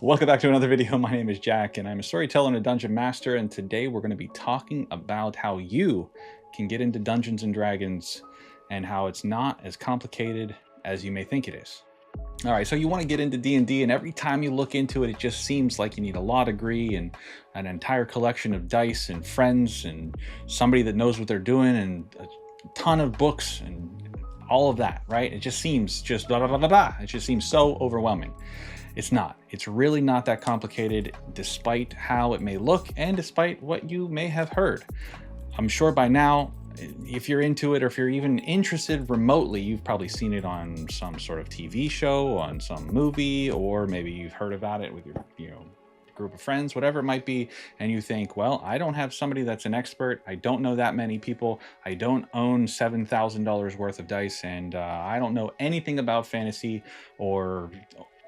Welcome back to another video. My name is Jack and I'm a storyteller and a dungeon master, and today we're going to be talking about how you can get into Dungeons and Dragons and how it's not as complicated as you may think it is. All right, so you want to get into D&D, and every time you look into it, it just seems like you need a law degree and an entire collection of dice and friends and somebody that knows what they're doing and a ton of books and all of that, right? It just seems just blah, blah, blah, blah, blah. It just seems so overwhelming. It's not. It's really not that complicated, despite how it may look and despite what you may have heard. I'm sure by now, if you're into it or if you're even interested remotely, you've probably seen it on some sort of TV show, on some movie, or maybe you've heard about it with your group of friends, whatever it might be, and you think, well, I don't have somebody that's an expert. I don't know that many people. I don't own $7,000 worth of dice, and I don't know anything about fantasy or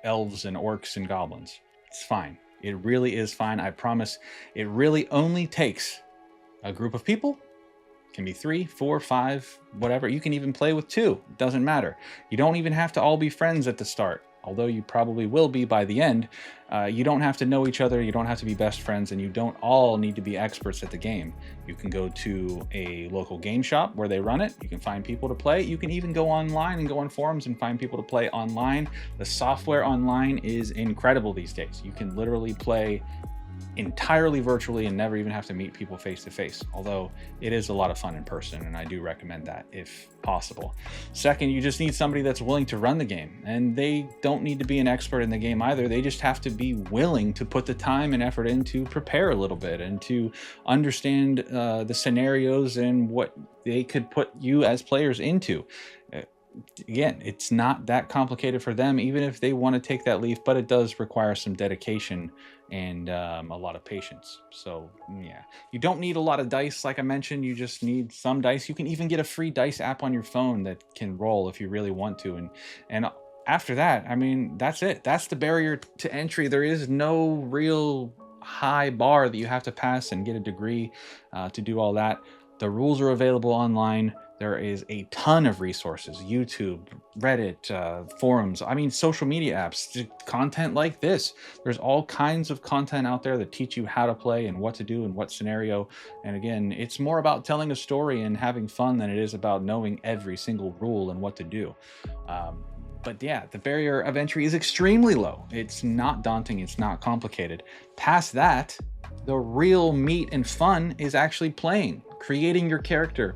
elves and orcs and goblins. It's fine. It really is fine. I promise. It really only takes a group of people. It can be 3, 4, 5, whatever. You can even play with 2. It doesn't matter. You don't even have to all be friends at the start, although you probably will be by the end. You don't have to know each other. You don't have to be best friends, and you don't all need to be experts at the game. You can go to a local game shop where they run it. You can find people to play. You can even go online and go on forums and find people to play online. The software online is incredible these days. You can literally play entirely virtually and never even have to meet people face to face, although it is a lot of fun in person, and I do recommend that if possible. Second, you just need somebody that's willing to run the game, and they don't need to be an expert in the game either. They just have to be willing to put the time and effort in to prepare a little bit and to understand the scenarios and what they could put you as players into. Again, it's not that complicated for them, even if they want to take that leap, but it does require some dedication and a lot of patience. So yeah, you don't need a lot of dice. Like I mentioned, you just need some dice. You can even get a free dice app on your phone that can roll if you really want to. And after that, I mean, that's it. That's the barrier to entry. There is no real high bar that you have to pass and get a degree to do all that. The rules are available online. There is a ton of resources, YouTube, Reddit, forums, I mean, social media apps, content like this. There's all kinds of content out there that teach you how to play and what to do in what scenario. And again, it's more about telling a story and having fun than it is about knowing every single rule and what to do. But yeah, the barrier of entry is extremely low. It's not daunting. It's not complicated. Past that, the real meat and fun is actually playing, creating your character.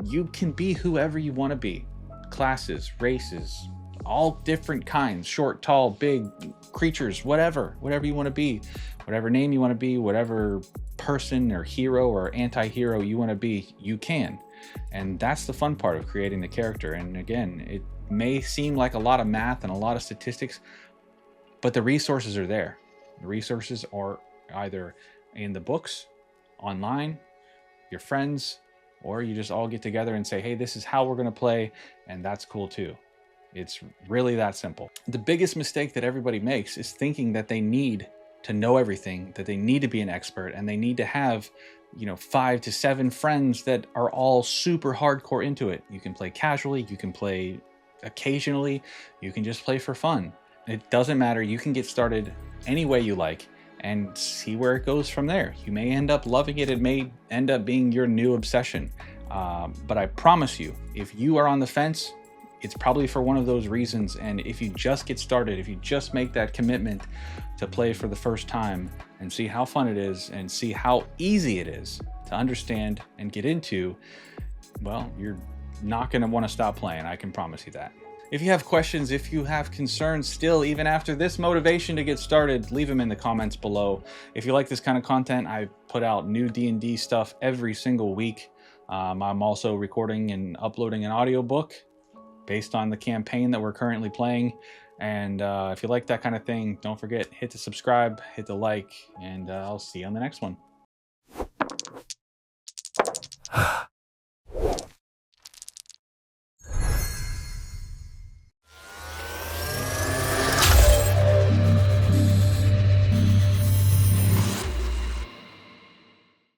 You can be whoever you want to be. Classes, races, all different kinds, short, tall, big, creatures, whatever you want to be, whatever name you want to be, whatever person or hero or anti-hero you want to be, you can. And that's the fun part of creating the character. And again, it may seem like a lot of math and a lot of statistics, but the resources are there. The resources are either in the books, online, your friends, or you just all get together and say, hey, this is how we're going to play, and that's cool too. It's really that simple. The biggest mistake that everybody makes is thinking that they need to know everything, that they need to be an expert, and they need to have, 5 to 7 friends that are all super hardcore into it. You can play casually, you can play occasionally, you can just play for fun. It doesn't matter. You can get started any way you like and see where it goes from there. You may end up loving it. It may end up being your new obsession. But I promise you, if you are on the fence, it's probably for one of those reasons. And if you just get started, if you just make that commitment to play for the first time and see how fun it is and see how easy it is to understand and get into, well, you're not gonna wanna stop playing. I can promise you that. If you have questions, if you have concerns still, even after this motivation to get started, leave them in the comments below. If you like this kind of content, I put out new D&D stuff every single week. I'm also recording and uploading an audiobook based on the campaign that we're currently playing. And if you like that kind of thing, don't forget, hit the subscribe, hit the like, and I'll see you on the next one.